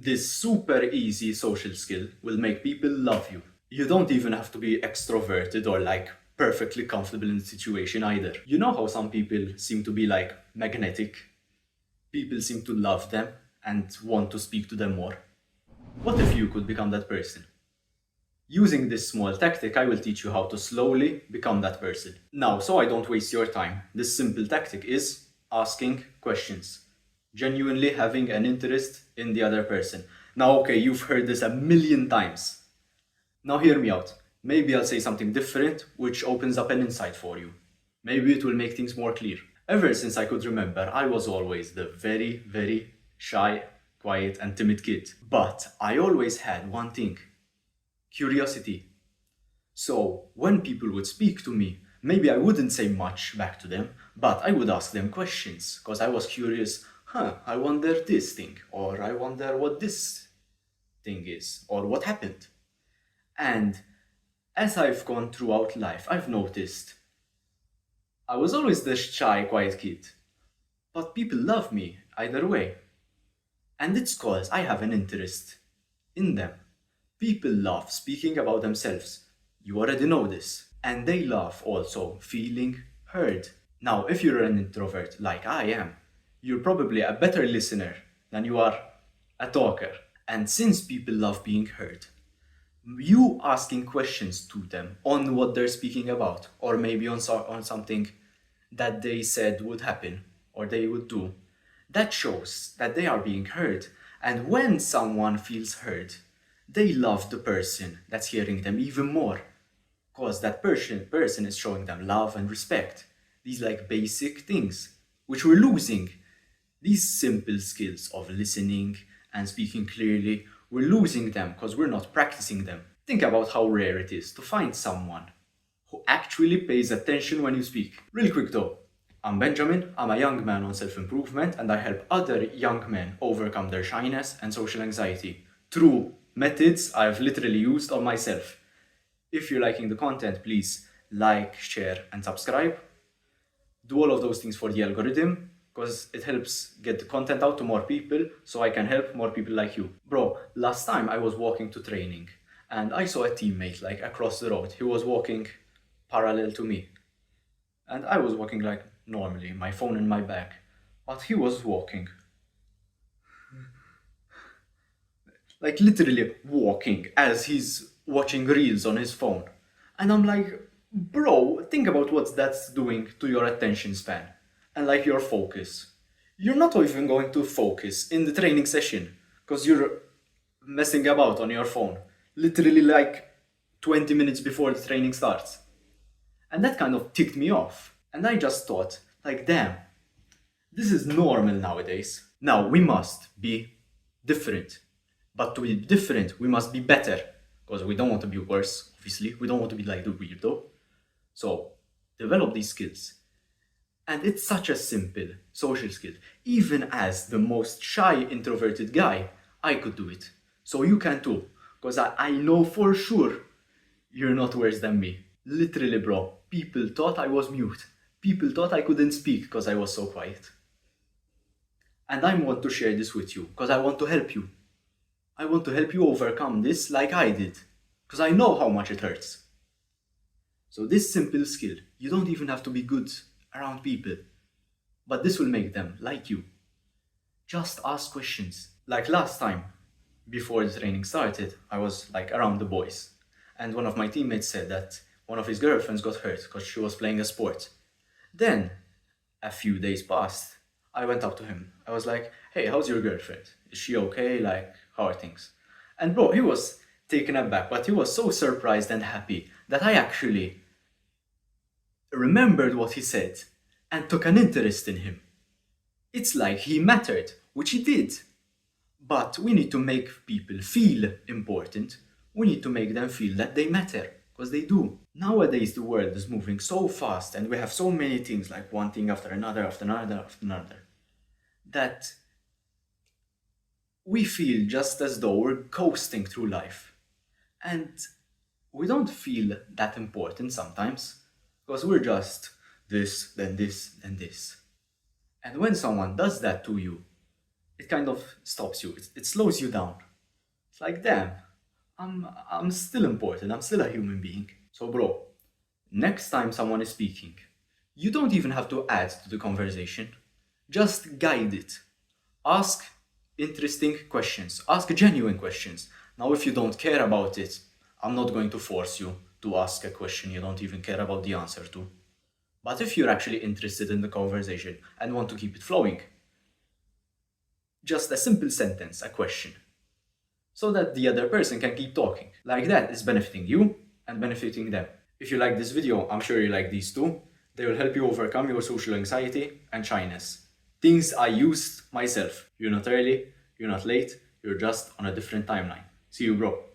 This super easy social skill will make people love you. You don't even have to be extroverted or like perfectly comfortable in the situation either. You know how some people seem to be like magnetic? People seem to love them and want to speak to them more. What if you could become that person? Using this small tactic, I will teach you how to slowly become that person. Now, so I don't waste your time, this simple tactic is asking questions. Genuinely having an interest in the other person. Now, okay, you've heard this a million times. Now, hear me out. Maybe I'll say something different, which opens up an insight for you. Maybe it will make things more clear. Ever since I could remember, I was always the very, very shy, quiet, and timid kid. But I always had one thing: curiosity. So, when people would speak to me, maybe I wouldn't say much back to them, but I would ask them questions, because I was curious. I wonder this thing, or I wonder what this thing is, or what happened. And as I've gone throughout life, I've noticed I was always the shy, quiet kid, but people love me either way. And it's cause I have an interest in them. People love speaking about themselves. You already know this. And they love also feeling heard. Now, if you're an introvert like I am, you're probably a better listener than you are a talker. And since people love being heard, you asking questions to them on what they're speaking about, or maybe on something that they said would happen or they would do, that shows that they are being heard. And when someone feels heard, they love the person that's hearing them even more, because that person is showing them love and respect. These like basic things which we're losing. These simple skills of listening and speaking clearly, we're losing them because we're not practicing them. Think about how rare it is to find someone who actually pays attention when you speak. Really quick though, I'm Benjamin, I'm a young man on self-improvement, and I help other young men overcome their shyness and social anxiety through methods I've literally used on myself. If you're liking the content, please like, share, and subscribe. Do all of those things for the algorithm, because it helps get the content out to more people so I can help more people like you. Bro, last time I was walking to training and I saw a teammate like across the road. He was walking parallel to me. And I was walking like normally, my phone in my bag. But he was walking. Like literally walking as he's watching reels on his phone. And I'm like, bro, think about what that's doing to your attention span and like your focus. You're not even going to focus in the training session because you're messing about on your phone, literally like 20 minutes before the training starts. And that kind of ticked me off. And I just thought, like, damn, this is normal nowadays. Now we must be different. But to be different, we must be better. Because we don't want to be worse, obviously. We don't want to be like the weirdo. So, develop these skills. And it's such a simple social skill. Even as the most shy, introverted guy, I could do it. So you can too. Because I know for sure you're not worse than me. Literally, bro. People thought I was mute. People thought I couldn't speak because I was so quiet. And I want to share this with you because I want to help you. I want to help you overcome this like I did. Because I know how much it hurts. So this simple skill, you don't even have to be good around people. But this will make them like you. Just ask questions. Like last time, before the training started, I was like around the boys. And one of my teammates said that one of his girlfriends got hurt because she was playing a sport. Then, a few days passed. I went up to him. I was like, hey, how's your girlfriend? Is she okay? Like, how are things? And bro, he was taken aback, but he was so surprised and happy that I actually remembered what he said and took an interest in him. It's like he mattered, which he did. But we need to make people feel important. We need to make them feel that they matter, because they do. Nowadays, the world is moving so fast and we have so many things, like one thing after another, after another, after another, that we feel just as though we're coasting through life. And we don't feel that important sometimes, because we're just this, then this, then this. And when someone does that to you, it kind of stops you. It slows you down. It's like, damn, I'm still important. I'm still a human being. So, bro, next time someone is speaking, you don't even have to add to the conversation. Just guide it. Ask interesting questions. Ask genuine questions. Now, if you don't care about it, I'm not going to force you to ask a question you don't even care about the answer to. But if you're actually interested in the conversation and want to keep it flowing, just a simple sentence, a question, so that the other person can keep talking. Like that is benefiting you and benefiting them. If you like this video, I'm sure you like these too. They will help you overcome your social anxiety and shyness. Things I used myself. You're not early, you're not late, you're just on a different timeline. See you, bro.